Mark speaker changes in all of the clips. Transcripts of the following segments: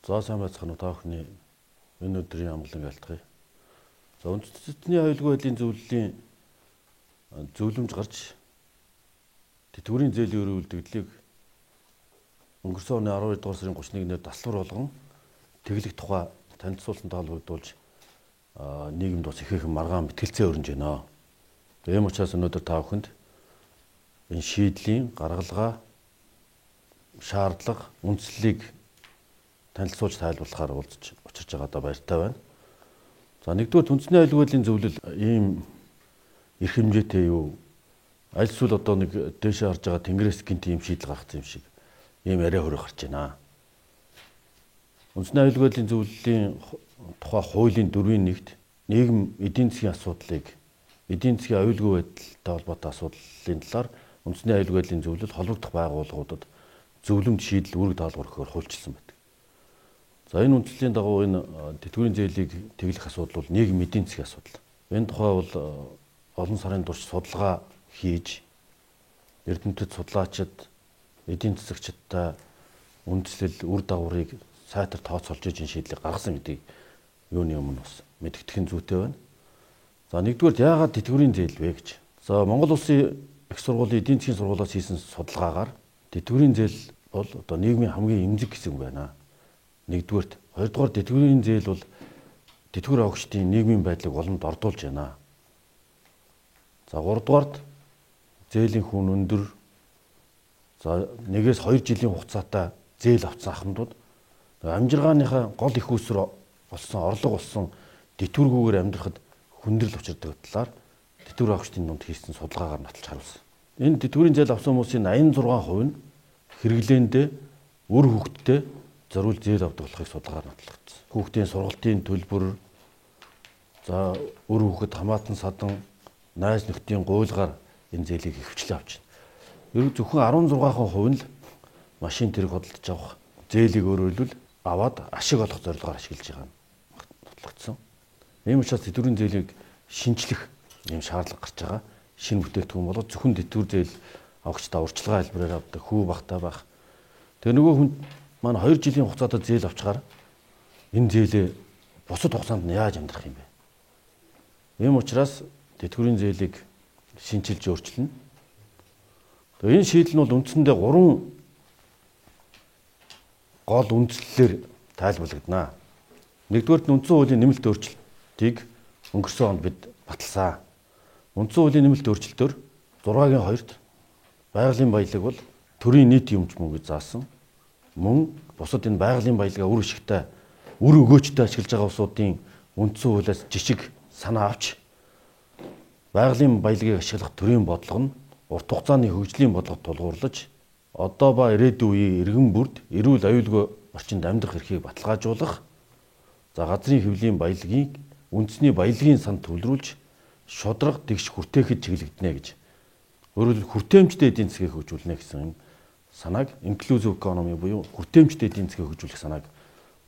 Speaker 1: За сайн байцгаана уу та бүхний энэ өдрийн амгалан айлтгая. За үндэстний аюулгүй байдлын зөвлөлийн зөвлөмж гарч тэтгэврийн зээлийн өрөөлдөгдлийг өнгөрсөн оны 12 дугаар сарын 31-нд таславар болгон тэглэх тухай танилцуулсан таалагдуулж нийгэмд бас ихээхэн маргаан мэтгэлцээ өрнөж байна. Ийм учраас өнөөдөр та бүхэнд энэ шийдлийн гаргалгаа шаардлага үндслэлийг танилцуулж тайлбарлахаар уулзч очирч байгаадаа баяртай байна. За нэгдүгээр үндэсний аюулгүй байдлын зөвлөл ийм эрх хэмжээтэй юу? Аль эсвэл одоо нэг дээшээ харж байгаа тэнгэрээс гинт ийм шийдэл гаргасан юм шиг ийм яриа хөрөх гарч байна. Үндэсний аюулгүй байдлын зөвлөлийн тухай хуулийн 4-1-т нийгэм эдийн засгийн асуудлыг эдийн засгийн аюулгүй байдалтай холбоотой асуудлын талаар үндэсний аюулгүй байдлын зөвлөл холбогдох байгууллагуудад зөвлөмж шийдэл үүрэг даалгавар өгөхөөр хуульчилсан байна. За энэ үндслийн дагуу энэ тэтгэврийн зээлийг тэглэх асуудал бол нийгэм эдийн засгийн асуудал. Энэ тухай бол олон сарын турш судалгаа хийж эрдэмтэд судлаачид эдийн засагчдтай үндэслэл үр дагаврыг сайтар тооцоолж ижин шийдлийг гаргасан гэдэг юуны өмнө бас мэдгэтгэн зүйтэй байна. За нэгдүгээр яагаад тэтгэврийн зээл вэ гэж. За Монгол Улсын их сургуулийн эдийн засгийн сургуулиас хийсэн судалгаагаар тэтгэврийн зээл бол одоо нийгмийн хамгийн эмзэг хэсэг байна. Нэгдүгээрт, хоёрдугаар тэтгэврийн зээл бол тэтгэвэр авагчдын нийгмийн байдлыг олонд ордуулж байна. За гуравдугаарт зээлийн хүн өндөр. За 1-2 жилийн хугацаатай зээл авсан ахмадууд амжиргааныхаа гол их үүсвэр болсон, орлого болсон тэтгэвргүйгээр амьдрахад хүндрэл учирдаг талаар тэтгэвэр авагчдын дунд хийсэн судалгаагаар нотолж харуулсан. Энэ тэтгэврийн зээл авсан хүмүүсийн 86% нь хэрэглээндээ үр хөвгтдээ зориул зээл авдаг болохыг судалгаагаар нотолгдсон. Хүүхдийн сургалтын төлбөр, за үр хүүхэд хамаатан садан, найз нөхдийн гуйлгаар энэ зээлийг хөвчлээ авч байна. Ерөг зөвхөн 16% нь л машин тэрэг хөдөлж авах зээлийг өөрөөлөл аваад ашиг олох зорилгоор ашиглаж байгаа нь нотолгдсон. Ийм учраас тэтгэврийн зээлийг шинжлэх ийм шаардлага гарч байгаа. Шинэ бүтээгдэхүүн болоод зөвхөн тэтгэвэр зээл авагчдаа урьдчилгаа хэлбэрээр авдаг хүү багтаа байх. Тэгээ нөгөө хүн маань 2 жилийн хугацаатай зээл авчгаар энэ зээлээ бусад хугацаанд нь яаж амьдрах юм бэ? Ийм учраас тэтгэврийн зээлийг шинчилж өөрчилнө. Тэгээ энэ шийдэл нь бол үндсэндээ 3 гол үндслэлээр тайлбарлагдана. Нэгдүгээр нь үндсэн хуулийн нэмэлт өөрчлөлтийг өнгөрсөн онд бид баталсан. Үндсэн хуулийн нэмэлт өөрчлөлтөөр 6-гийн 2-т байгалийн баялаг бол төрийн нийт юмч мөн гэж заасан. Мөн бусад энэ байгалийн баялагаа үр ашигтай, үр өгөөчтэй ашиглаж байгаа улсуудын үндсэн хуулиас жишг санаа авч байгалийн баялагыг ашиглах төрийн бодлого нь урт хугацааны хөгжлийн бодлогод тулгуурлаж одоо ба ирээдүйн үеийн иргэн бүрд эрүүл аюулгүй орчинд амьдрах эрхийг баталгаажуулах, за газрын хэвлийн баялагийг үндэсний баялагын санд төвлөрүүлж шударга тэгш хүртээхэд чиглэгдэнэ гэж. Өөрөөр хэлбэл хүртээмжтэй эдийн засгийг хөгжүүлнэ гэсэн санааг inclusive economy буюу хүртээмжтэй эдийн засгийг хөгжүүлэх санааг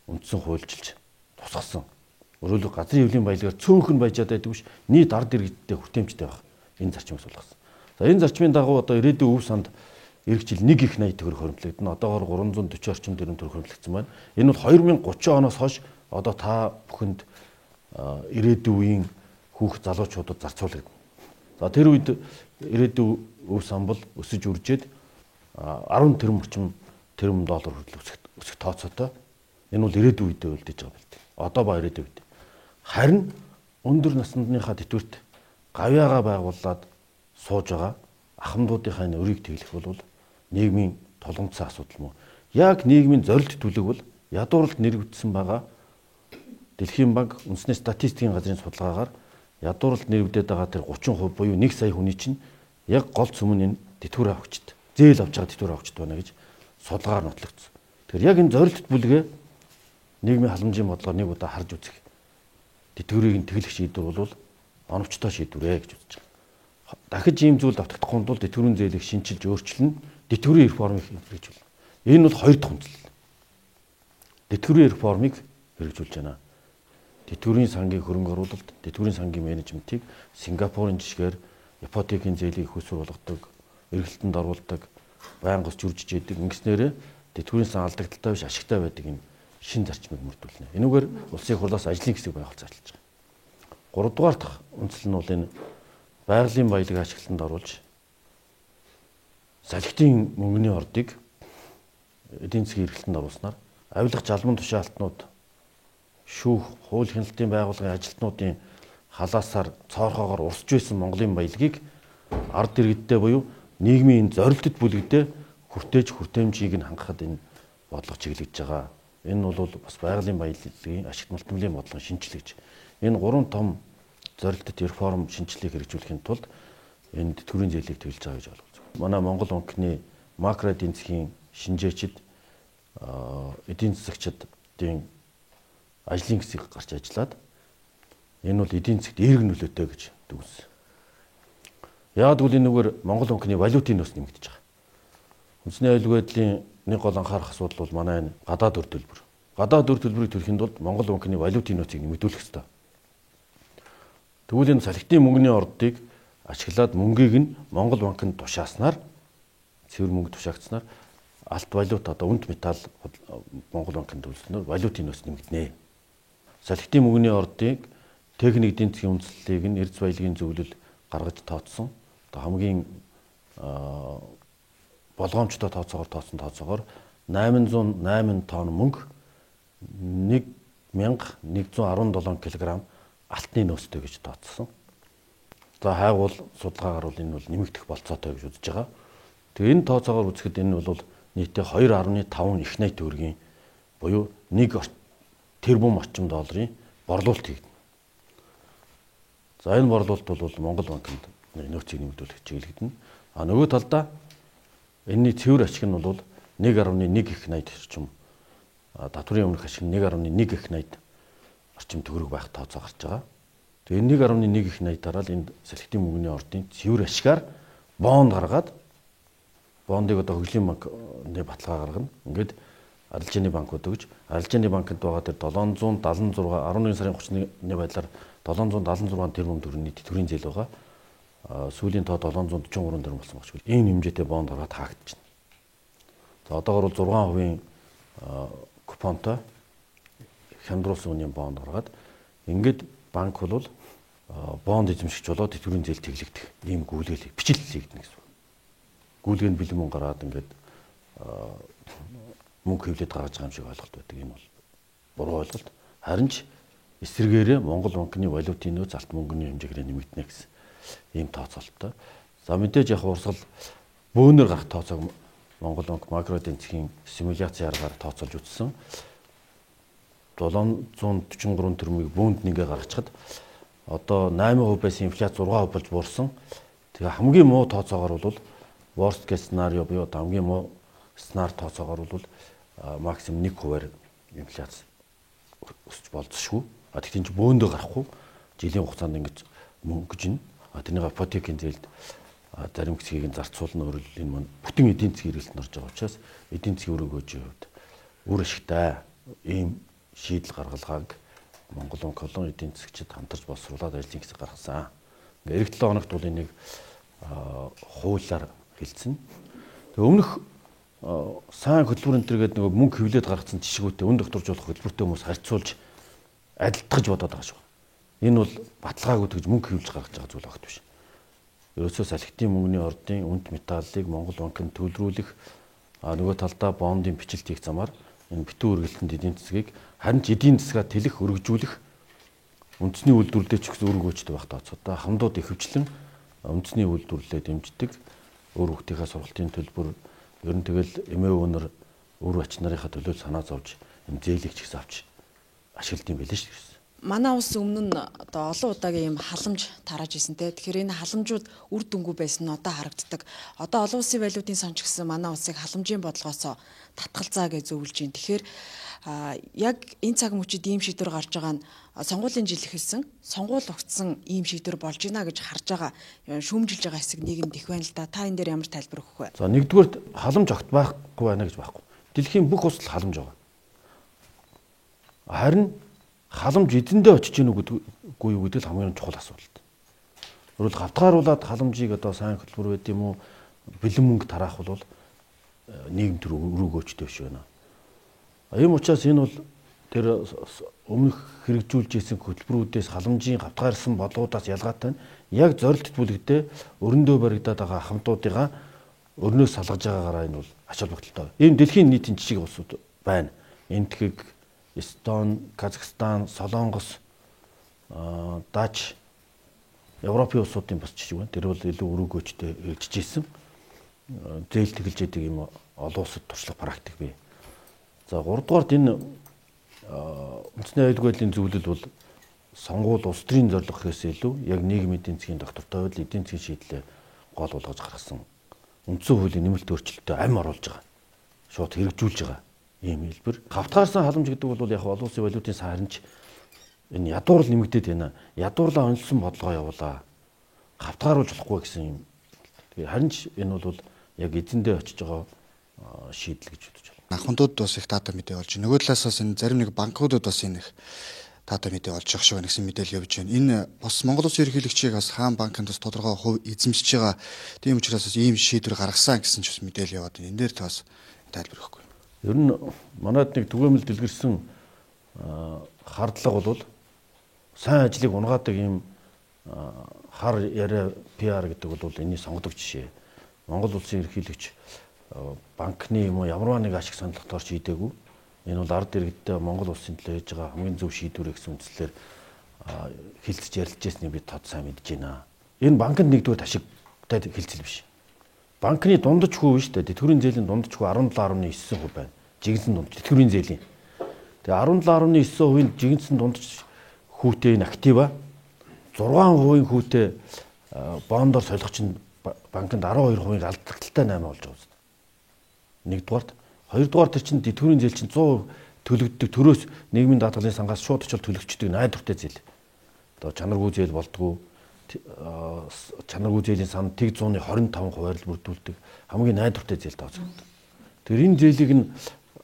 Speaker 1: үндсэн хуульчилж тусгасан. Өөрөөр хэлбэл газрын хэвлийн баялагаар цөөхөн баяжаад байдаг биш, нийт ард иргэдтэй хүртээмжтэй байх. Энэ зарчмыг суулгасан. За энэ зарчмын дагуу одоо ирээдүйн өв санд эх жил 1 их 80 төгрөг хөрөнгөлөгдөнө. Одоогоор 340 орчим төгрөг хөрөнгөлөгдсөн байна. Энэ бол 2030 оноос хойш одоо та бүхэнд ирээдүйн хүүхд залуучуудад зарцуулагдана. За тэр үед ирээдүйн өв сан бол өсөж үржээд 10 тэрбум доллар хүртэл өсөх тооцоотой. Энэ бол ирээдүйн үедээ үлдээж байгаа байлт. Одоо ба ирээдүйн үед. Харин өндөр насныхаа тэтгэврт гавьяагаа байгуулад сууж байгаа ахмадуудынхаа энэ өрийг тэглэх бол нийгмийн толгомцсон асуудал мөн. Яг нийгмийн зорилт төлөв бол ядууралд нэрвэгдсэн байгаа Дэлхийн банк үндэсний статистикийн газрын судалгаагаар ядууралд нэрвэгдээд байгаа тэр 30% буюу 1 сая хүний чинь яг гол цөмөн энэ тэтгэвэр авагчд, зээл авч байгаа тэтгэвэр авагчд байна гэж судалгаагаар нотлогдсон. Тэгэхээр яг энэ зорилт бүлгээ нийгмийн халамжийн бодлогоор нэг удаа харж үзэх. Тэтгэврийг нь тэглэх шийдвэр бол оновчтой шийдвэрээ гэж үзэж байгаа. Дахиж ийм зүйл давтагдахгүй тул тэтгэврийн зээлийг шинчилж өөрчилнө, тэтгэврийн реформыг хэрэгжүүлнэ. Энэ бол 2 дахь үндэслэл. Тэтгэврийн реформыг хэрэгжүүлж байна. Тэтгэврийн сангийн хөрөнгө оруулалт, тэтгэврийн сангийн менежментийг Сингапурын жишгээр ипотекийн зээлийг хөсвөр болгодог, эргэлтэнд оруулдаг, байнга ус жүржиж идэг. Ингэснээр тэтгэврийн сан алдагдaltaй биш ашигтай байдаг энэ шин зарчмыг мөрдүүлнэ. Энүүгээр улсын хурлаас ажлын хэсэг байгуулж ажиллаж байгаа. Гуравдугаар дахь үндсэл нь бол энэ байгалийн баялагийг ашиглалтанд оруулж салхитын мөнгөний ордыг эдийн засгийн эрхлэлтэнд оруулснаар авилга жалман тушаалтнууд шүүх хууль хяналтын байгууллагын ажилтнуудын халаасаар цоорхоогоор урсж байсан Монголын баялагийг ард иргэдтэй буюу нийгмийн зорилтод бүлэгдээ хүртээмжийг нь хангахад энэ бодлого чиглэгдэж байгаа. Энэ бол бас байгалийн баялагын ашигт малтмлын бодлогын шинжил гэж. Энэ гурван том зорилтод реформ шинжилгээг хэрэгжүүлэхийн тулд энэ тэтгэврийн зээлийг төвлөж байгаа гэж ойлгож байна. Манай Монгол банкны макро эдийн засгийн шинжээчид эдийн засагчдын ажлын хэсэг гарч ажиллаад энэ бол эдийн засгт эерэг нөлөөтэй гэж дүгнсэн. Яг л энэ нүгээр Монгол банкны валютын нөөц нэмэгдэж байгаа. Үндэсний аюулгүй байдлын нэг гол анхаарах асуудал бол манай энэ гадаад өр төлбөр. Гадаад өр төлбөрийг төрөхийн тулд Монгол банкны валютын нөөцийг нэмэгдүүлэх ёстой. Тэгвэл энэ салхитын мөнгөний ордыг ашиглаад мөнгийг нь Монгол банкнд тушааснаар цэвэр мөнгө тушаагдсанаар алт валют одоо үнд металл Монгол банкнд төлснөөр валютын нөөц нэмэгдэнэ. Салхитын мөнгөний ордыг техник эдийн засгийн үндэслэлийг нь эрдэс баялагын зөвлөл гаргаж тооцсон. Одоо хамгийн болгоомжтой тооцоогоор 808 тонн мөнгө 1117 кг алтны нөөцтэй гэж тооцсон. За хайгуул судалгаагаар бол энэ бол нэмэгдэх болцоотой гэж үзэж байгаа. Тэгээ энэ тооцоогоор үзэхэд энэ бол нийтдээ 2.5 их найт төгрөгийн буюу 1 тэрбум орчим долларын борлуулалт хийгдэнэ. За энэ борлуулалт бол Монгол банкнд нөөцийг нэмэгдүүлэх чиглэгдэнэ. А нөгөө талдаа энэний цэвэр ашиг нь бол 1.1 их найт орчим татврын өмнөх ашиг нь 1.1 их найт орчим төгрөг байх тооцоо гарч байгаа. Тэгээ 1.1 их найдаараа л энэ салхитын мөнгөний ордын цэвэр ашигаар бонд гаргаад бондыг одоо хөгжлийн банкны баталгаа гаргана. Ингээд арилжааны банкуд өгж арилжааны банкнд байгаа тэр 776 11 сарын 30-ны байдлаар 776 тэрбум төгрөгийн тэтгэврийн зээл байгаа. Сүүлийн тоо 743 тэрбум болсон багш. Ийм хэмжээтэй бонд гаргаад хаагдчихна. За одоогор бол 6% купонтой хямдруулсан үнийн бонд гаргаад ингээд банк бол бонд эзэмшигч болоод тэтгэврийн зээл тэглэгдэх ийм гүйлгээл бичлэл хийгдэнэ гэсэн. Гүйлгээнд бэлэн мөнгө гараад ингээд мөнгө хөвлөд гаргаж байгаа юм шиг ойлголт байдаг. Энэ бол буруу ойлголт. Харин ч эсрэгээрээ Монгол банкны валютын нөөц алт мөнгөний хэмжээгээр нэмэгдэнэ гэсэн ийм тооцоолттой. За мэдээж яг урсгал бөөнөр гарах тооцоог Монгол банк макро эдийн засгийн симуляц аргаар тооцоолж үзсэн. 743 тэрбумыг бөөнд нэгэ гаргачихад одоо 8% байсан инфляц 6% болж буурсан. Тэгээ хамгийн муу тооцоогоор бол worst case scenario буюу хамгийн муу сценар тооцоогоор бол максимум 1%-аар инфляц өсч болцсохгүй. Тэгтийн ч бөөндөө гарахгүй жилийн хугацаанд ингэж мөнгөж ин тэрнийг ипотекийн зээлд зарим хэсгийг нь зарцуулна өөрөлд энэ мань бүтэн эдийн засгийн эргэлтэнд орж байгаа учраас эдийн засгийн өрөөгөөжийн хувьд үр ашигтай ийм шийдэл гаргалгааг Монгол банк олон эдийн засгчид хамтарч боловсруулад ажлын хэсэг гаргасан. Ингээд эх 7 хоногт бол энийг хуулиар хэлсэн. Тэгээ өмнөх сайн хөтөлбөр энэ төргээд нөгөө мөнгө хөвлөд гаргацсан жишгүүтээ өн докторжуулах хөтөлбөртэй хүмүүс харьцуулж адилтгаж бодоод байгаа шүү. Энэ бол баталгаагүй гэж мөнгө хөвлөж гаргаж байгаа зүйл багт биш. Ерөөсөө салхитын мөнгөний ордын үнд металлыг Монгол банкнд төлрүүлэх нөгөө талдаа бондын бичлэлт хийх замаар энэ битүү үргэлтэнд эдийн засгийг харин ч эдийн засгаа тэлэх өргөжүүлэх үндэсний үйлдвэрлэлд ч гэсэн өргөөжтэй байх тооцоотой хамдууд ихэвчлэн үндэсний үйлдвэрлэлээ дэмждэг өөр хүүхдийнхээ сургалтын төлбөр ер нь тэгэл эмээ өвнөр өр ач нарынхаа төлөө санаа зовж энэ зээлийг ч гэсэн авч ашиглаж юм билээ шүү.
Speaker 2: Манай улс өмнө нь одоо олон удаагийн юм халамж тарааж исэн те. Тэгэхээр энэ халамжууд үр дүнгүй байсан нь одоо харагддаг. Одоо олон улсын валютын сан ч гэсэн манай улсыг халамжийн бодлогоосоо татгалзаа гэж зөвлөж байна. Тэгэхээр яг энэ цаг мөчид ийм шийдвэр гарч байгаа нь сонгуулийн жил эхэлсэн. Сонгуул огцсон ийм шийдвэр болж байна гэж харж байгаа. Шүүмжилж байгаа хэсэг нийгэмд их байна л да. Та энэ дээр ямар тайлбар өгөх вэ?
Speaker 1: За нэгдүгээр халамж огт байхгүй байна гэж байхгүй. Дэлхийн бүх улсад халамж байгаа. Харин халамж эзэндээ очиж гин үгүй юу гэдэг л хамгийн чухал асуулт. Өөрөөр гавтгааруулаад халамжийг одоо сайн хөтөлбөр байд юм уу бэлэн мөнгө тараах бол нийгэм төр өрөөгөөчтэй биш байна. Ийм учраас энэ бол тэр өмнөх хэрэгжүүлж исэн хөтөлбөрүүдээс халамжийн гавтгаарсан бодлогоодаас ялгаатай нь яг зорилт төлөвлөгдөө өрөндөө баригдаад байгаа хамтуудыгаа өрнөөс салгаж байгаагаараа энэ бол ач холбогдолтой. Ийм дэлхийн нийтийн жижиг улсууд байна. Энэтхэг, Эстон, Казахстан, Солонгос, Дач, Европын улсуудын бас жижиг байна. Тэр бол илүү өрөөгөөчтэй хэрэгжиж исэн. Зээл тэгэлж яадаг юм олон улсад туршлага практик бий. За 3 дугаарт энэ үндэсний аюулгүй байдлын зөвлөл бол сонгуул улс төрийн зорилго гэхээс илүү яг нийгмийн эдийн засгийн доктортой байвал эдийн засгийн шийдлээ гол болгож гаргасан үндсэн хуулийн нэмэлт өөрчлөлтөд амь оруулж байгаа. Шууд хэрэгжүүлж байгаа ийм хэлбэр. Хавтгаарсан халамж гэдэг бол яг олон улсын валютын сан харинч энэ ядуурл нэмэгдээд байна. Ядуурлаа онцлсон бодлогоо явуулаа. Хавтгааруулж болохгүй гэсэн юм. Тэгээ харин ч энэ бол яг эзэндээ очиж байгаа шийдэл гэж үзэж байна.
Speaker 3: Анхандууд бас их дата мэдээ болж байна. Нөгөө талаас бас энэ зарим нэг банкудад бас энэ их дата мэдээ олж явах шиг байна гэсэн мэдээлэл явж байна. Энэ бас Монгол Улсын ерөнхийлөгчийг бас хаан банкнд бас тодорхой хувь эзэмшиж байгаа. Тийм учраас бас ийм шийдвэр гаргасан гэсэн ч бас мэдээлэл яваад байна. Энэ дээр бас тайлбар өгөхгүй.
Speaker 1: Ер нь манайд нэг түгээмэл дэлгэрсэн хардлага бол сайн ажлыг унгаадаг ийм хар яриа PR гэдэг бол энэний сонгодог жишээ. Монгол Улсын ерөнхийлөгч банкны юм уу ямарваа нэг ашиг сонирхолтой шийдээгүй. Энэ бол ард иргэдтэй Монгол Улсын төлөө хийж байгаа хамгийн зөв шийдвэр гэсэн үндслээр хэлцэж ярилцж байсныг би тод сайн мэдж байна. Энэ банкнд нэгдүгээр ашигтай хэлцэл биш. Банкны дундаж хүү биш үү? Тэтгэврийн зээлийн дундаж хүү 17.9% байна. Жигэнсэн дундаж тэтгэврийн зээлийн. Тэгээ 17.9%-ийн жигэнсэн дундаж хүүтэй энэ актива 6% хүүтэй бондоор солих чинь банкнд 12% алдагдaltaй 8 болж байгаа юм. Нэгдүгээрт, хоёрдугаар тэр чинь тэтгэврийн зээл чинь 100% төлөгддөг төрөөс нийгмийн даатгалын сангаас шууд очил төлөгчдөг найдвартай зээл. Одоо чанаргүй зээл болдгоо чанаргүй зээлийн сан тэг 125% л бүрдүүлдэг хамгийн найдвартай зээл тооцогддог. Тэр энэ зээлийг нь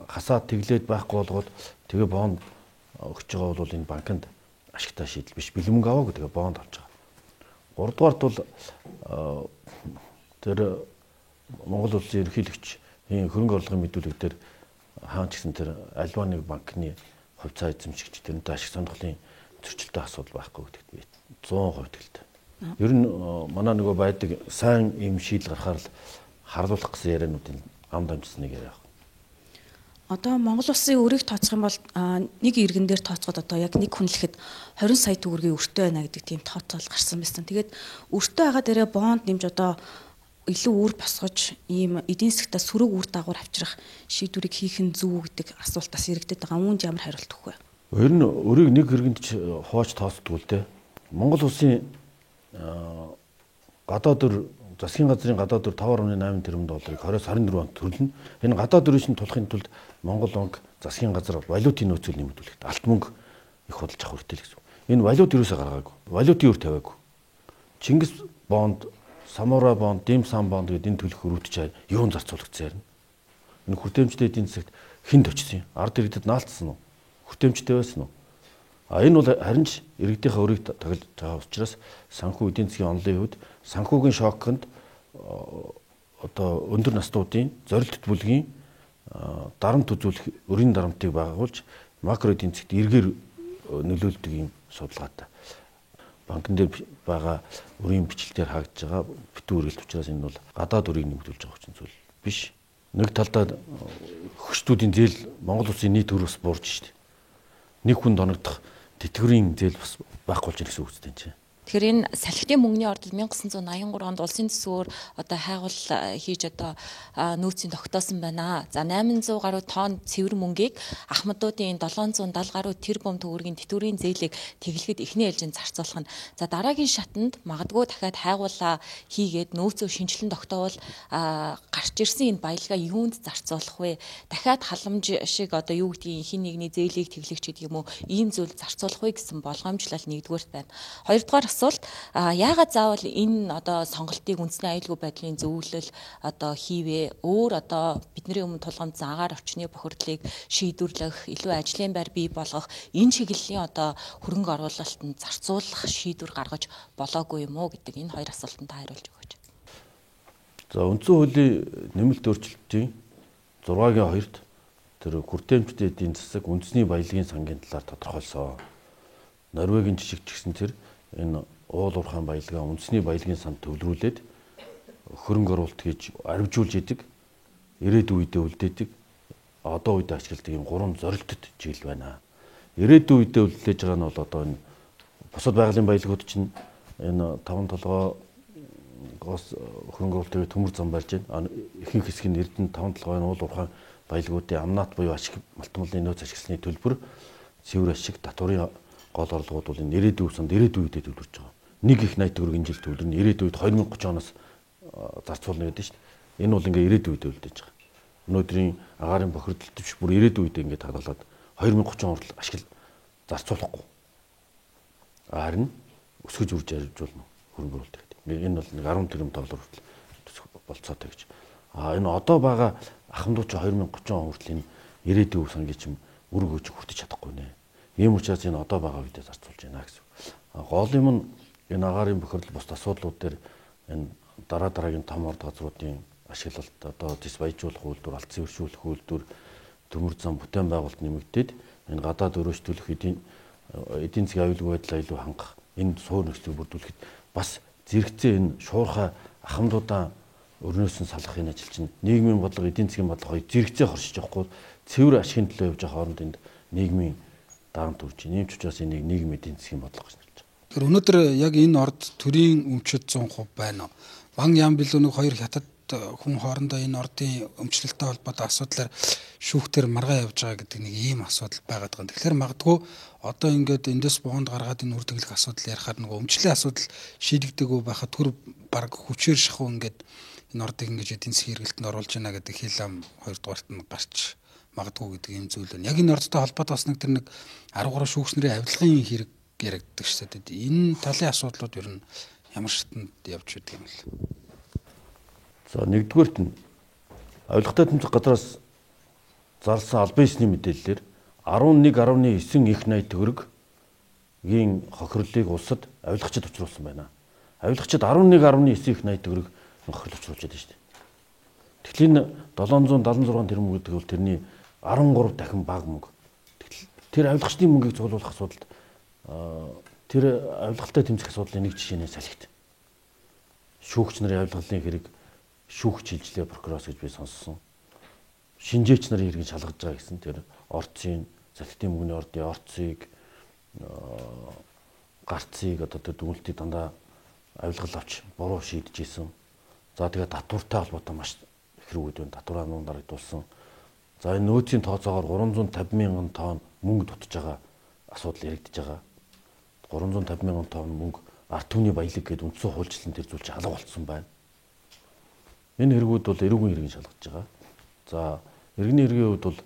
Speaker 1: хасаад тэглээд байхгүй болгоод тэгээ бонд өгч байгаа бол энэ банкнд ашигтай шийдэл биш. Бэлэмг аваагүй тэгээ бонд авч байгаа. 3 дугаарт бол тэр Монгол Улсын ерөнхийлөгч хөрөнгө орлогын мэдүүлэг дээр хаан ч гэсэн тэр альва нэг банкны хувь цаа эзэмшигч тэрнтэй ашиг сонирхлын зөрчилтэй асуудал байхгүй гэдэгт би 100% итгэлтэй. Ер нь манай нөгөө байдаг сайн юм шийдэл гарахаар л харуулах гэсэн яриануудын ам дамжсан нэг яриа.
Speaker 4: Одоо Монгол Улсын өрийг тооцох юм бол нэг иргэн дээр тооцоход одоо яг нэг хүнлэхэд 20 сая төгрөгийн өртөө байна гэдэг тийм тооцоол гарсан байсан. Тэгээд өртөө байгаа дээрээ бонд нэмж одоо илүү үр босгож ийм эдийн засгтаа сөрөг үр дагавар авчрах шийдвэрийг хийх нь зөв гэдэг асуултаас иргэдэд байгаа. Үүнд ямар хариулт өгөх вэ?
Speaker 1: Ер нь өрийг нэг иргэнд хооч тооцдог л дээ. Монгол Улсын гадаад дөр засгийн газрын гадаад дөр 5.8 тэрбум долларыг 2024 онд төрлөнө. Энэ гадаад дөрвийн шин тулахын тулд Монгол банк засгийн газар валютын нөөцөөр нэмэгдүүлэхэд алт мөнгө их худалдаж авах хэрэгтэй л гэсэн. Энэ валют ерөөсөө гаргаагүй. Валютын өр тавиагүй. Чингис бонд, Самура бонд, Dim Sum бонд гэдэг энэ төлөх өрөвдөж юун зарцуулагдсан ярина. Энэ хүртээмжтэй эдийн засагт хэн төчсөн юм? Ард иргэдэд наалтсан уу? Хүртээмжтэй байсан уу? Энэ бол харин ч иргэдийнхээ өрийг таглаж байгаа учраас санхүү эдийн засгийн онолын хувьд санхүүгийн шоконд одоо өндөр настуудын зорилт бүлгийн дарамт үзүүлэх өрийн дарамтыг байгуулж макро эдийн засгт эргээр нөлөөлдөг юм судалгаатай. Банкн дээр байгаа өрийн бичлэлээр хаагдж байгаа битүү үргэлт учраас энэ бол гадаад өрийг нэмэгдүүлж байгаа хүчин зүйл биш. Нэг талдаа хөшчдүүдийн зээл Монгол Улсын нийт өр бас буурж шít. Нэг хүнд оногдох тэтгэврийн зээл бас байхгүй болж ирэх гэсэн үг үстэй чинь.
Speaker 5: Тэгэхээр энэ салхитын мөнгөний ордод 1983 онд улсын төсвөөр одоо хайгуул хийж одоо нөөцийн тогтоосон байна. За 800 гаруй тонн цэвэр мөнгийг ахмадуудын 770 гаруй тэрбум төгрөгийн тэтгэврийн зээлийг тэглэхэд эхний ээлжинд зарцуулах нь. За дараагийн шатанд магадгүй дахиад хайгуулаа хийгээд нөөцөө шинжилэн тогтоовол гарч ирсэн энэ баялгаа юунд зарцуулах вэ? Дахиад халамж шиг одоо юу гэдгийг хин нэгний зээлийг тэглэгч гэдэг юм уу? Ийм зүйл зарцуулах вэ гэсэн болгоомжлол нэгдүгээрт байна. Хоёрдугаар асуулт яагаад заавал энэ одоо сонголтыг үндэсний аюулгүй байдлын зөвлөл одоо хийвэ? Өөр одоо бидний өмнө тулгамдсан агаар орчны бохирдлыг шийдвэрлэх, илүү ажлын байр бий болгох энэ чиглэлийн одоо хөрөнгө оруулалтанд зарцуулах шийдвэр гаргаж болоогүй юм уу гэдэг энэ хоёр асуултанд хариулж өгөөч.
Speaker 1: За үндсэн хуулийн нэмэлт өөрчлөлтийн 6-гийн 2-т тэр хүртээмжтэй эдийн засаг үндэсний баялагын сангийн талаар тодорхойлсон. Норвегийн жишг ч гэсэн тэр энэ уул уурхайн баялгаа үндэсний баялагын санд төвлөрүүлээд хөрөнгө оруулалт хийж арвижуулж идэг, ирээдүйн үедээ үлдээдэг, одоо үедээ ашигладаг юм 3 зорилттой чиглэл байна. Ирээдүйн үедээ үлдээж байгаа нь бол одоо энэ бусад байгалийн баялагууд чинь энэ 5 толгоос хөрөнгө оруулалтын төмөр зам барьж байна. Ихэнх хэсэг нь Эрдэнэ 5 толгойн уул уурхайн баялагуудын амнаат буюу ашиг малтмалын нөөц ашигласны төлбөр цэвэр ашиг татварын гол орлогууд бол энэ ирээдүйн санд ирээдүйн үедээ төвлөрж байгаа. Нэг их 80 төгрөг энэ жил төвлөрнө. Ирээдүйд 2030 оноос зарцуулна гэдэг шүү дээ. Энэ бол ингээ ирээдүйн үедээ үлдээж байгаа. Өнөөдрийн агаарын бохирдолт биш бүр ирээдүйн үедээ ингээ хадгалаад 2030 он хүртэл ашиг зарцуулахгүй. Харин өсгөж үрж арилжуулна хөрөнгө оруулалт гэдэг. Энэ бол нэг 10 тэрбум доллар хүртэл болцоотой гэж. Энэ одоо байгаа ахмадууд ч 2030 он хүртэл энэ ирээдүйн сангийн чим үр хөөж хүртэж чадахгүй нэ. Ийм учраас энэ одоо байгаа үедээ зарцуулж байна гэсэн. Гол юм нь энэ агаарын бохирдол бус асуудлууд дээр энэ дараагийн том ард газруудын ашиглалт одоо дэс баяжуулах үйлдвэр, алт цэвэршүүлэх үйлдвэр, төмөр зам бүтээн байгуулалт нэмэгдээд энэ гадаад өрөөжтүүлэх эдийн засгийн аюулгүй байдлаа илүү хангах энэ суур нөхцөлийг бүрдүүлэхэд бас зэрэгцээ энэ шуурхай ахмадуудаа өрнөөс нь салгах энэ ажил чинь нийгмийн бодлого, эдийн засгийн бодлого хоёр зэрэгцээ хоршиж явахгүй цэвэр ашигын төлөө явж байгаа хооронд энд нийгмийн даант үрж ийм ч учраас энийг нийгмийн эдийн засгийн бодлого гэж нэрлэж байгаа.
Speaker 6: Тэр өнөөдөр яг энэ орд төрийн өмчөд 100% байна уу? Ван Ян билүү нэг хоёр хятад хүн хоорондоо энэ ордын өмчлөлттэй холбоотой асуудлаар шүүхтэр маргаа явж байгаа гэдэг нэг ийм асуудал байгаад байгаа. Тэгэхээр магадгүй одоо ингээд эндээс боонд гаргаад энэ үр дүнлэх асуудал ярихаар нэг өмчлийн асуудал шийдэгдэггүй байхад төр баг хүчээр шахуу ингээд энэ ордыг ингээд эдийн засгийн хэрэгэлтэнд оруулж байна гэдэг хэл ам хоёрдугаарт нь гарч магадгүй гэдэг ийм зүйл байна. Яг энэ ордтой холбоотой бас нэг тэр нэг 13 шүүгчнэрийн авилгын хэрэг яригддаг шүү дээ. Энэ талын асуудлууд ер нь ямар шатнд явж байдаг юм бэ?
Speaker 1: За нэгдүгээрт нь авилгатай тэмцэх газраас зарласан албан ёсны мэдээллээр 11.9 их 80 төгрөгийн хохирлыг улсад авилгачид учруулсан байна. Авилгачид 11.9 их 80 төгрөг хохирол учруулж байдаг шүү дээ. Тэгэхээр энэ 776 тэрбум гэдэг бол тэрний 13 дахин бага мөнгө. Тэр авилгачдын мөнгийг цуглуулах асуудалд тэр авилгалтай тэмцэх асуудлын нэг жишээнээ салхит. Шүүгч нарын авилгалын хэрэг шүүгч хилжлээ прокуроос гэж би сонссон. Шинжээч нарын хэргийг шалгаж байгаа гэсэн тэр орцын салхитын мөнгөний ордын орцыг гарцыг одоо тэр дүгнэлтийг дандаа авилгал авч буруу шийдэж исэн. За тэгээд татвартай холбоотой маш их хэрэгүүд байна. Татвараа нуун дарагдуулсан. За энэ нөөцийн тооцоогоор 350 мянган тонн мөнгө дутж байгаа асуудал яригдж байгаа. 350 мянган тонн мөнгө ард түмний баялаг гэдэг үндсэн хуульчлалын тэр зүйл чинь алга болцсон байна. Энэ хэрэгүүд бол эрүүгийн хэргийг шалгаж байгаа. За иргэний хэргийн хувьд бол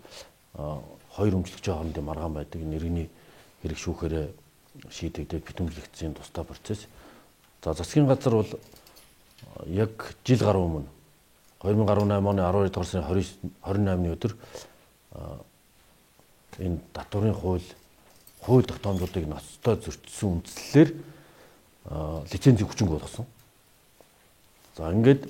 Speaker 1: хоёр өмчлөгчийн хоорондын маргаан байдаг. Энэ иргэний хэрэг шүүхээрээ шийдэгдээд битүүмжлэгдсэн тусдаа процесс. За засгийн газар бол яг жил гаруй өмнө 2018 оны 12 дугаар сарын 28-ны өдөр энэ татварын хууль тогтоомжуудыг ноцтой зөрчсөн үндслэлээр лицензийг хүчинг болгосон. За ингээд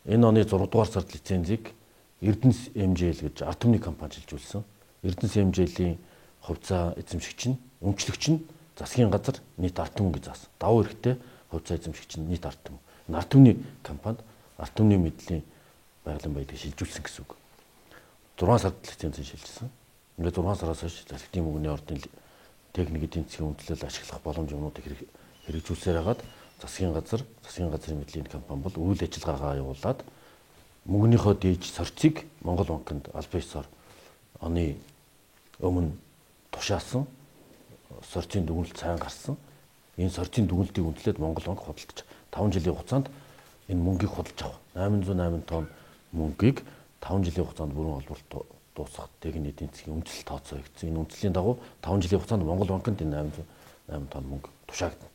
Speaker 1: энэ оны 6 дугаар сард лицензийг Эрдэнэс MJL гэж ард түмний компани шилжүүлсэн. Эрдэнэс MJL-ийн хувьцаа эзэмшигч нь, өмчлөгч нь засгийн газар нийт ард түмэн гэж заасан. Давуу эрхтэй хувьцаа эзэмшигч нь нийт ард түмэн. Ард түмний компанид ард түмний мэдлийн байгалийн баялагийг шилжүүлсэн гэсэн үг. 6 сард лицензийг шилжүүлсэн. Ингээд 6 сараас хойш засгийн мөнгөний ордын техник эдийн засгийн үндэслэл ашиглах боломжуудыг хэрэгжүүлсээр хагаад засгийн газрын мэдлийн компани бол үйл ажиллагаагаа явуулаад мөнгөнийхөө дээж сорцыг Монгол банкнд албан ёсоор оны өмнө тушаасан сорцын дүгнэлт сайн гарсан. Энэ сорцын дүгнэлтийг үндэслээд Монгол банк худалдаж 5 жилийн хугацаанд энэ мөнгийг худалдаж авах. 808 тонн мөнгийг 5 жилийн хугацаанд бүрэн олборлт дуусгах техник эдийн засгийн үндэслэл тооцоо хийгдсэн. Энэ үндэслэлийн дагуу 5 жилийн хугацаанд Монгол банкнд энэ 808 тонн мөнгө тушаагдана.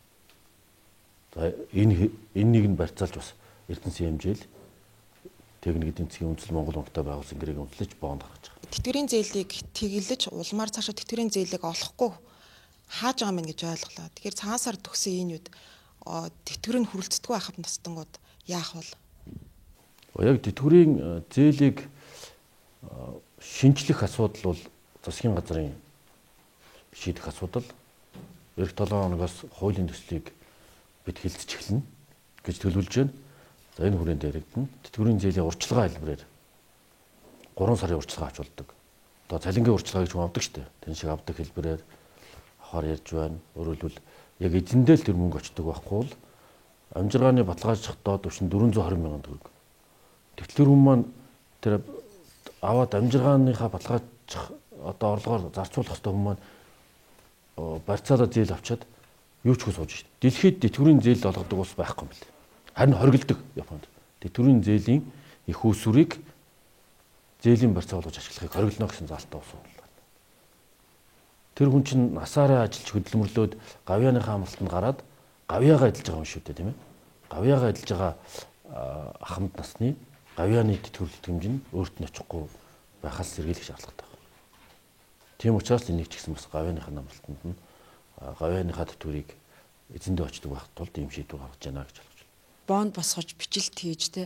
Speaker 1: За энэнийг нь барьцаалж бас Эрдэнэс MJL техник эдийн засгийн үндэслэл Монгол банктай байгуулсан гэрээг үнэлж бонд гаргаж байгаа.
Speaker 7: Тэтгэврийн зээлийг тэглэж улмаар цаашаа тэтгэврийн зээлийг олохгүй хааж байгаа мэн гэж ойлголоо. Тэгэхээр цагаан сар төгсөн энэ үед тэтгэврийн хүрэлцдэггүй байхад настангууд яах вэ?
Speaker 1: Яг тэтгэврийн зээлийг шинжлэх асуудал бол засгийн газрын шийдэх асуудал. Эх 7 хоногоос хуулийн төслийг бид хилцэж эхэлнэ гэж төлөвлөж байна. За энэ хүрээнд яригдана. Тэтгэврийн зээлийн урьдчилгаа хэлбэрээр 3 сарын урьдчилгаа авч болдог. Одоо цалингийн урьдчилгаа гэж хүн авдаг шүү дээ. Тэн шиг авдаг хэлбэрээр авахар ярьж байна. Өөрөөр хэлбэл яг эзэндээ л тэр мөнгө очдог байхгүй бол амжиргааны баталгаажих доод түвшин 420 мянган төгрөг. Тэтгэвэр хүн маань тэр аваад амжиргааныхаа баталгаажих одоо орлогоор зарцуулах хэвээр хүн маань барьцаалаа зээл авчаад юу ч хөө сууж шүү дээ. Дэлхийд тэтгэврийн зээл олгодог ус байхгүй юм байна. Харин хоригддог Японд. Тэтгэврийн зээлийн их усүрийг зээлийн барьцаа болгож ашиглахыг хоригдно гэсэн залтаа усууд байна. Тэр хүн чинь насаараа ажиллаж хөдөлмөрлөөд гавьяаныхаа амралтанд гараад гавьяагаа эдэлж байгаа юм шүү дээ, тийм ээ. Гавьяагаа эдэлж байгаа ахмад насны гавьяаны тэтгэвэр тэтгэмж нь өөрт нь очихгүй байхаас сэргийлэх шаардлагатай байна. Тийм учраас энийг ч гэсэн бас гавьяаныхаа амралтанд нь гавьяаныхаа тэтгэврийг эзэндээ очдог байх тулд ийм шийдвэр гаргаж байна гэж ойлгож байна.
Speaker 2: Бонд босгож бичлэлт хийж те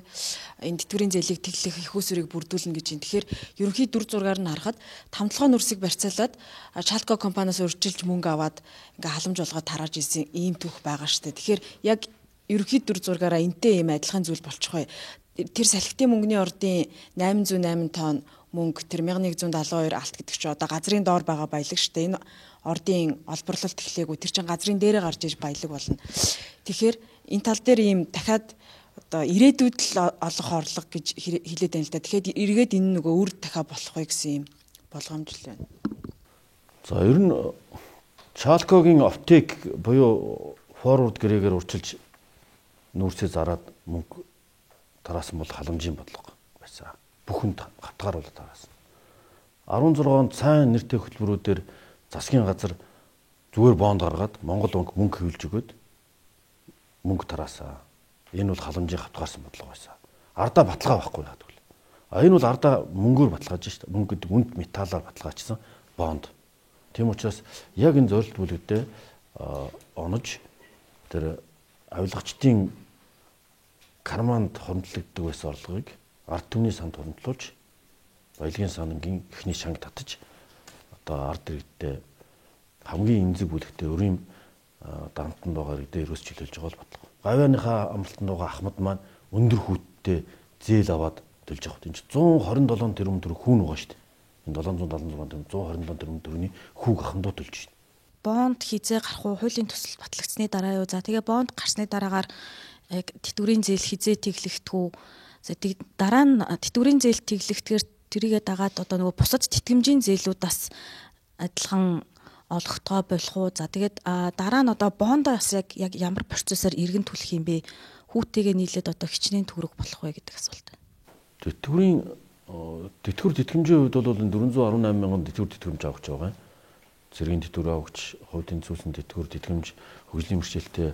Speaker 2: энэ тэтгэврийн зээлийг тэглэх их усүрийг бүрдүүлнэ гэж юм. Тэгэхээр ерөнхий дүр зургаар нь харахад тамтолгоо нүрсийг барьцаалаад Шалко компаниас урьдчилж мөнгө аваад ингээ халамж болгоод тарааж исэн ийм түүх байгаа штэ. Тэгэхээр яг ерөнхий дүр зургаараа энтэй ийм адилхан зүйл болчих бай. Тэр салхитын мөнгөний ордын 808 тонн мөнгө тэр 1172 алт гэдэг чинь одоо газрын доор байгаа баялаг штэ. Энэ ордын олборлолт эхлэегүй тэр чинь газрын дээрээ гарч иж баялаг болно. Тэгэхээр энэ тал дээр ийм дахиад одоо ирээдүйд л олох орлого гэж хэлээд байна л да. Тэгэхээр эргээд энэ нөгөө үр дахиад болох вэ гэсэн юм болгоомж л байна.
Speaker 1: За ер нь Шалкогийн оптик буюу форвард гэрээгээр урчилж нүүрсээ зараад мөнгө тараасан бол халамжийн бодлого байсан. Бүхэнд хатгааруулаад тараасан. 16 онд сайн нэртэй хөтөлбөрүүдээр засгийн газар зүгээр бонд гаргаад Монгол банк мөнгө хөвлөж өгөөд мөнгө тараасан. Энэ бол халамжийн хатгаарсан бодлого байсан. Ардаа баталгаа байхгүй яадаг вэ? Энэ бол ардаа мөнгөөр баталгааж шүү дээ. Мөнгө гэдэг үнд металлаар баталгаажсан бонд. Тийм учраас яг энэ зорилт бүлэгтээ онож тэр авилгачдын карманд хөрөнгөлөгддөг байсан орлогыг ард түмний санд хөрөнгөлүүлж баялагын сангийн эхний шанг татаж одоо ард иргэдээ хамгийн эмзэг бүлэгтээ өрийн дамтанд байгаа иргэдээ ерөөс чөлөөлж байгаа бол бодлого. Гавьяаныхаа амралтанд байгаа ахмад маань өндөр хүүттэй зээл аваад төлж байгаа. Энд 127 тэрбум төгрөг хүүн байгаа шүү дээ. Энэ 776 тэрбум 127 тэрбум төгрөгийн хүүг ахмадууд төлж байна.
Speaker 4: Бонд хизээ гарах уу, хуулийн төсөл батлагдсны дараа юу? За тэгээ бонд гарсны дараагаар яг тэтгэврийн зээл хизээ тэглэгдэх үү? За дараа нь тэтгэврийн зээл тэглэгдэхээр тэрийгээ дагаад одоо нөгөө бусад тэтгэмжийн зээлүүдээс адилхан олгохтгоо болох уу? За тэгээд дараа нь одоо бондоос яг ямар процессор иргэн түлэх юм бэ? Хүүтэйгээ нийлээд одоо хичнээн төгрөг болох вэ гэдэг асуулт байна.
Speaker 1: Тэтгэвэр тэтгэмжийн хувьд бол энэ 418 мянган тэтгэвэр тэтгэмж авах гэж байгаа юм. Цэргийн тэтгэвэр авагч, хувийн зүйсэн тэтгэвэр тэтгэмж, хөгжлийн мөрчилтэй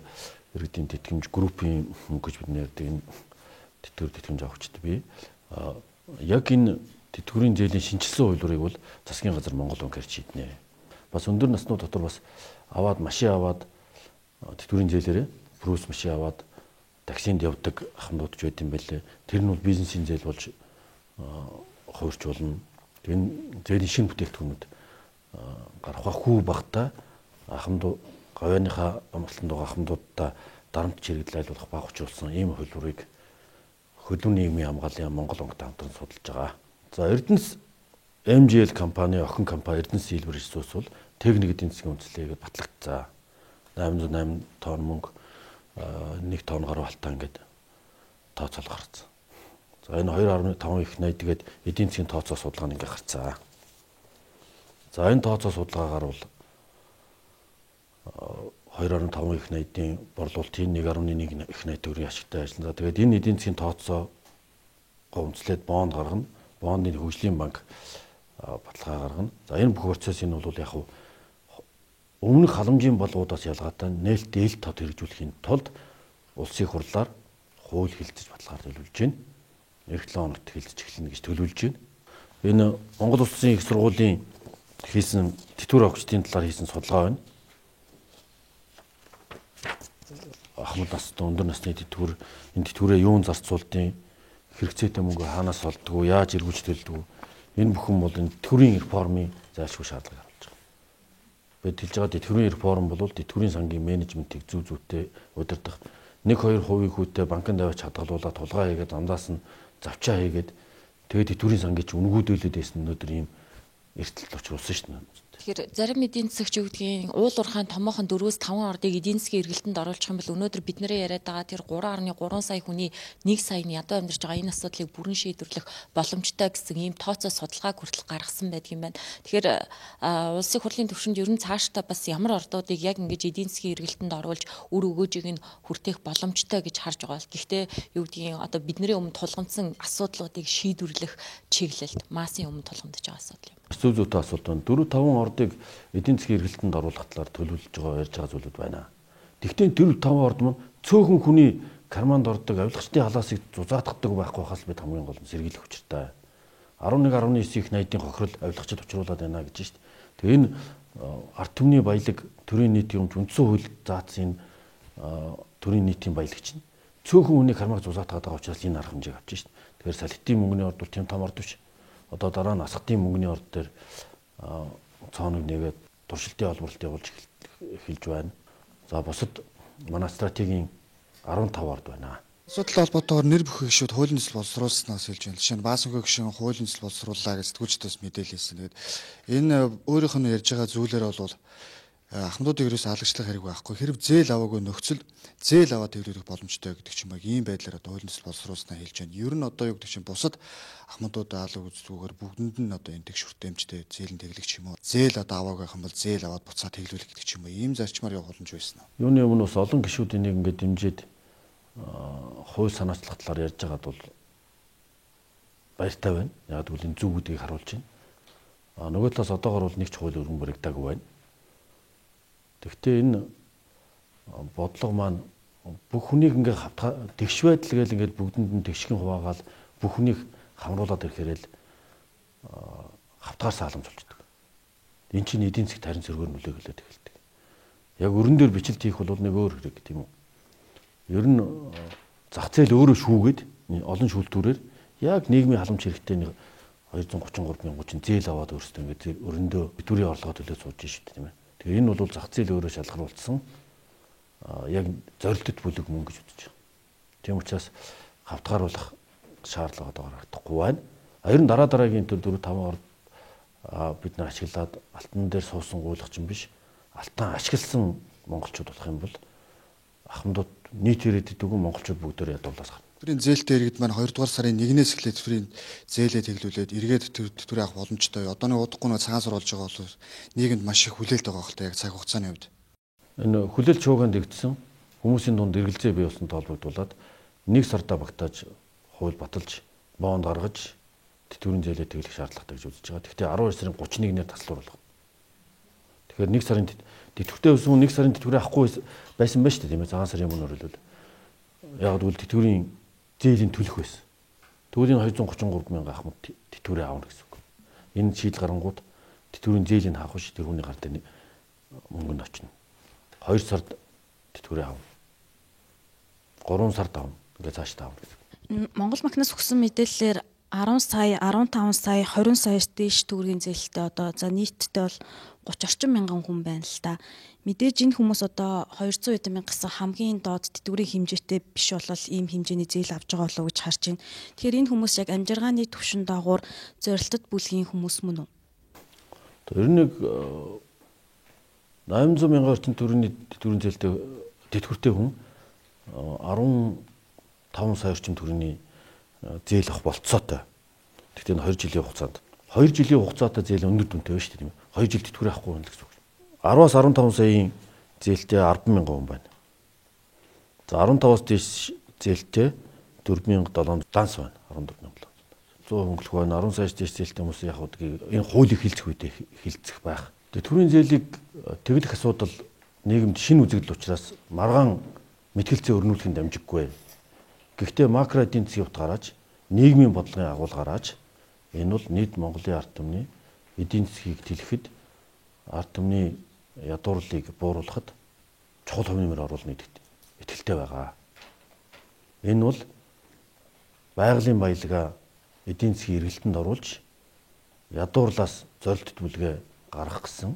Speaker 1: иргэдийн тэтгэмж, группийн мөнгө гэж бид нэрдэг энэ тэтгэвэр тэтгэмж авагчд бий. Яг энэ тэтгэврийн зээлийн шинжилсэн хуулиурыг бол засгийн газар Монгол банкээр шийднэ. Бас өндөр наснууд дотор бас аваад машин аваад тэтгэврийн зээлээрээ брус машин аваад таксинд явдаг ахмадууд ч байд юм байлээ. Тэр нь бол бизнесийн зээл болж хуурч болно. Тэгээд зээлийн шинэ бүтээгдэхүүнүүд гарах хүү багтаа ахмад гавьяаныхаа амралтанд байгаа ахмадуудаа дарамт чирэгдэл айлуулах баг учруулсан ийм хөлбөрийг хөдөлмөрийн нийгмийн хамгааллын Монгол банктай хамтран судалж байгаа. За Эрдэнэс MGL компани охин компани Эрдэнэс Silver Resource бол техник эдийн засгийн үндэслэгээ батлагдсан. 808 тонн мөнгө 1 тонн гаруй алтаа ингээд тооцоол гарсан. За энэ 2.5 их 80 тэгээд эдийн засгийн тооцоо судалгаа нь ингээд гарцсан. За энэ тооцоо судалгаагаар бол 2.5 их 80-ийн борлуулалтын 1.1 их 80 төгрөгийн ашигтай ажиллана. Тэгээд энэ эдийн засгийн тооцоо гомцлээд бонд гаргана. Бондын хөгжлийн банк баталгаа гаргана. За энэ бүх процессыг нь бол яг өмнөх халамжийн болгуудаас ялгаатай нээлт дээл тод хэрэгжүүлэхийн тулд улсын хурлаар хууль хэлцэж баталгаар төлөвлөж байна. Эх 7 хоногт хэлцэж эхэлнэ гэж төлөвлөж байна. Энэ Монгол Улсын их сургуулийн хийсэн тэтгэвэр авагчдын талаар хийсэн судалгаа байна. Ахмад настай өндөр насны тэтгэвэр энэ тэтгэврээ юун зарцуулдیں۔ Хэрэгцээтэй мөнгө хаанаас олдгоо, яаж эргүүлж төлдөг. Энэ бүхэн бол энэ тэтгэврийн реформын зайлшгүй шаардлага гаргаж байгаа. Бид хэлж байгаа тэтгэврийн реформ бол тэтгэврийн сангийн менежментийг зүй зүйтэй удирдах 1-2% хүүтэй банкнд авч хадгалуулаад тулгаа хийгээд амдаас нь завчаа хийгээд тэгээд тэтгэврийн сангийн ч үнгүүдүүлээд байсан өнөөдөр ийм эрсдэлд очруулсан шүү дээ.
Speaker 5: Тэгэхээр зарим эдийн засагч юу гэдгийг уул уурхайн томоохон 4-5 ордыг эдийн засгийн эргэлтэнд оруулах юм бол өнөөдөр бид нэрээ яриад байгаа тэр 3.3 сая хүний 1 саяны ядуу амьдарч байгаа энэ асуудлыг бүрэн шийдвэрлэх боломжтой гэсэн ийм тооцоо судалгааг хүртэл гаргасан байдаг юм байна. Тэгэхээр улсын хурлын түвшинд ер нь цаашдаа бас ямар ордуудыг яг ингэж эдийн засгийн эргэлтэнд оруулж үр өгөөжийг нь хүртэх боломжтой гэж харж байгаа бол гэхдээ юу гэдгийг одоо бидний өмнө тулгамдсан асуудлуудыг шийдвэрлэх чиглэлд массын өмнө тулгамдж байгаа асуудал юм.
Speaker 1: Зүй зүйтэй асуулт байна. 4-5 ордыг эдийн засгийн эргэлтэнд оруулах талаар төлөвлөж байгаа ярьж байгаа зүйлүүд байна. Тэгвэл 4-5 орд маань цөөхөн хүний карманд ордог авилгачдын халаасыг зузаатгадаг байхгүй хаас бид хамгийн гол нь сэргийлэх учиртай. 11-19 их 80-ийн хохирол авилгачид учруулад байна гэж шүү дээ. Тэгээ энэ ард түмний баялаг төрийн нийтийн өмч үндсэн хууль заасан төрийн нийтийн баялаг чинь цөөхөн хүний кармаг зузаатгаад байгаа учраас энэ арга хэмжээг авч шүү дээ. Тэгэхээр салхитын мөнгөний орд бол тийм том орд биш. Одоо дараа нь асгатын мөнгөний орд дээр цооныг нэгээд туршилтын олборлт явуулж эхэлж байна. За бусад манай стратегийн 15 орд байна.
Speaker 3: Асуудал холбоотойгоор нэр бүхий гишүүд хуулийн нислэг боловсруулснаас хэлж байна. Жишээ нь Баасанхой гишүүн хуулийн нислэг боловсрууллаа гэж сэтгүүлчдээс мэдээлэлсэн. Тэгээд энэ өөрийнх нь ярьж байгаа зүйлээр бол ахмадуудыг ерөөс халагчлах хэрэг байхгүй. Хэрэг зээл аваагүй нөхцөл зээл аваад тэглүүлэх боломжтой гэдэг ч юм уу ийм байдлаар одоо хуулийн нислэг боловсруулснаа хэлж байна. Ер нь одоо юу гэдэг чинь бусад ахмадууд аалаг үзлүүгээр бүгдэнд нь одоо энэ тэгш хүртээмжтэй зээлэн тэглэх ч юм уу. Зээл одоо аваагүй юм бол зээл аваад буцаад тэглүүлэх гэдэг ч юм уу. Ийм зарчмаар явах боломж байсан уу?
Speaker 1: Юуны өмнө бас олон гишүүдийн нэг ингээд дэмжиж хууль санаачлах талаар ярьж байгаад бол баяртай байна. Яг гэвэл энэ зүг гэдгийг харуулж байна. Нөгөө талаас одоогор бол нэг ч хууль өргөн баригдаагүй байна. Гэхдээ энэ бодлого маань бүх хүнийг ингээд тэгш байдал гэж ингээд бүгдэнд нь тэгшгэн хуваагаал бүх хүнийг хамруулад ирэхээр л хавтгаар сааламж болчдөг. Энэ чинь эдийн засгт харин зөргөөр нөлөөлөд эхэлдэг. Яг өрөн дээр бичлэлт хийх бол нэг өөр хэрэг тийм үү? Ер нь зах зээл өөрөө шүүгээд олон шүүлтүүрээр яг нийгмийн халамж хэрэгтэй нэг 233 мянган чинь зээл аваад өөрсдөө ингээд өрөндөө битүүрийн орлогоо төлөө сууж шүү дээ тийм ээ. Тэгээ энэ бол зах зээл өөрөө шалгаруулсан яг зорилттой бүлэг мөнгө гэж үзэж байгаа. Тийм учраас хавтгааруулах шаардлага одоо гаргахгүй байна. Ер нь дараагийн төр 4-5 орд бид нар ашиглаад алтан дээр суусан гуйлах чинь биш. Алтан ашигласан монголчууд болох юм бол ахмадууд нийт ирээд идэггүй монголчууд бүгдээр ядуулаас гарна.
Speaker 3: Тэтгэврийн зээлтэй иргэд маань 2 дугаар сарын 1-ээс эхлээд тэтгэврийн зээлээ тэглүүлээд эргээд тэтгэврээ авах боломжтой. Одооны удахгүй нэг цагаан сар болж байгаа бол нийгэмд маш их хүлээлт байгаа хэлтэй яг цаг хугацааны хувьд.
Speaker 1: Энэ хүлээлт шууганд дэгдсэн хүмүүсийн дунд эргэлзээ бий болсон толгойдуулаад 1 сардаа багтааж хууль баталж бонд гаргаж тэтгэврийн зээлээ тэглэх шаардлагатай гэж үзэж байгаа. Гэхдээ 12 сарын 31-нд таслуулах. Тэгэхээр 1 сарын тэтгэвртэй өсөн 1 сарын тэтгэврээ авахгүй байсан байж тээ тийм ээ. Цагаан сарын өмнө өрөөлөл. Яг гэвэл тэтгэврийн зээлийн төлөх байсан. Төвийн 233 мянган ахмад тэтгэврээ аавна гэсэн үг. Энэ шийдэл гарангууд тэтгэврийн зээлийн хаах биш тэрүүний гар дээр мөнгөнд очино. 2 сард тэтгэврээ аавна. 3 сард аавна. Ингээд цаашдаа аавна гэсэн.
Speaker 4: Монгол банкнаас өгсөн мэдээллээр 10 сая, 15 сая, 20 саяас дээш төгрөгийн зээлтэй одоо за нийтдээ бол 30 орчим мянган хүн байна л да. Мэдээж энэ хүмүүс одоо 200 эдэн мянга гэсэн хамгийн доод тэтгэврийн хэмжээтэй биш болол ийм хэмжээний зээл авч байгаа болов уу гэж харж байна. Тэгэхээр энэ хүмүүс яг амжиргааны түвшин дагуур зорилтод бүлгийн хүмүүс мөн үү?
Speaker 1: Тэр нэг 800 мянган орчим төгрөгийн тэтгэврийн зээлтэй тэтгэвртэй хүн 15 сая орчим төгрөгийн зээл авах болцоотой. Тэгтээ 2 жилийн хугацаанд 2 жилийн хугацаатай зээл өндөр дүнтэй байна шүү дээ тийм ээ. 2 жил тэтгэврээ авахгүй байна гэсэн үг. 10-аас 15 саяын зээлтэй 10,000 хүн байна. За 15-аас дээш зээлтэй 4,700 данс байна. 14,700. 100 хөнгөлөх байна. 10 саяас дээш зээлтэй хүмүүс яг энэ хуулийг хилцэх үедээ хилцэх байх. Тэтгэврийн зээлийг тэглэх асуудал нийгэмд шинэ үзэгдэл учраас маргаан мэтгэлцээ өрнүүлэхэд дамжиггүй. Гэхдээ макро эдийн засгийн утгаараач нийгмийн бодлогын агуулгаараач энэ бол нийт Монголын ард түмний эдийн засгийг тэлэхэд ард түмний ядуурлыг бууруулахад чухал хувь нэмэр оруулах нэгт итгэлтэй байгаа. Энэ бол байгалийн баялгаа эдийн засгийн эргэлтэнд оруулж ядуурлаас зорилт төлөвлөгөө гаргах гэсэн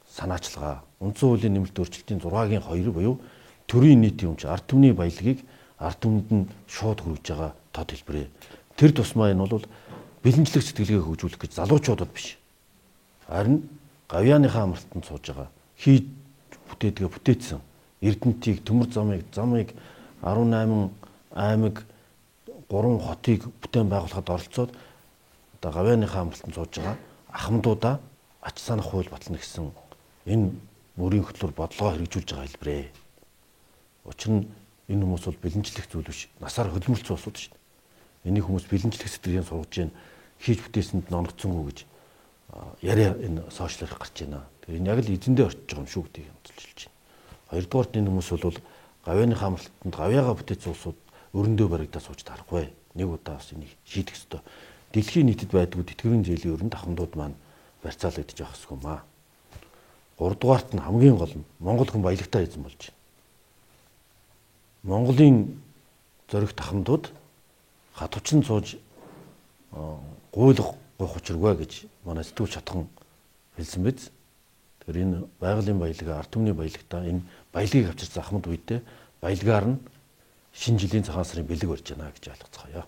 Speaker 1: санаачилгаа. Үндсэн хуулийн нэмэлт өөрчлөлтийн 6-гийн 2 буюу төрийн нийтийн өмч ард түмний баялагийг ард түмэнд нь шууд хүргэж байгаа тод хэлбэрээ. Тэр тусмаа энэ бол бэлэнчлэг сэтгэлгээ хөгжүүлэх гэж залуучуудад биш. Харин гавьяаныхаа амралтанд сууж байгаа хийж бүтээдсэн Эрдэнэтийг, Төмөр замыг 18 аймаг 3 хотыг бүтээн байгуулахад оролцоод одоо гавьяаныхаа амралтанд сууж байгаа ахмадуудаа ач санах хууль батлна гэсэн энэ мөрийн хөтлөөр бодлогоо хэрэгжүүлж байгаа хэлбэрээ. Учир нь энэ хүмүүс бол бэлэнчлэх зүйл биш, насаар хөдөлмөрлцсөн усуд шүү дээ. Энийг хүмүүс бэлэнчлэх сэтгэлгээ сургаж जैन хийж бүтээсэнд ноногдсонгүй гэж яриа энэ сошиалэр гарч байна. Тэгэхээр энэ яг л эзэндээ орчиж байгаа юм шүү гэдгийг онцолж байна. Хоёрдугаарт энэ хүмүүс бол гавьяаныхаа амралтанд гавьяагаа бүтээсэн улсууд өрөндөө баригдаа сууж тарахгүй. Нэг удаа бас энийг шийдэх ёстой. Дэлхийн нийтэд байдгүй тэтгэврийн зээлийн өрөнд ахмадууд маань барьцаалагдаж явах ёсгүй маа. Гуравдугаарт нь хамгийн гол нь Монгол хүн баялагтай эзэн болж байна. Монголын зоригт ахмадууд хатвчин сууж гуйлах гойх учиргүй гэж манай сэтгүүлч чатхан хэлсэн биз. Тэгэхээр энэ байгалийн баялаг, ард түмний баялагтаа энэ баялагийг авчирсан ахмад үедээ баялагаар нь шинэ жилийн цагаан сарын бэлэг барьж байна гэж ойлгоцгоё.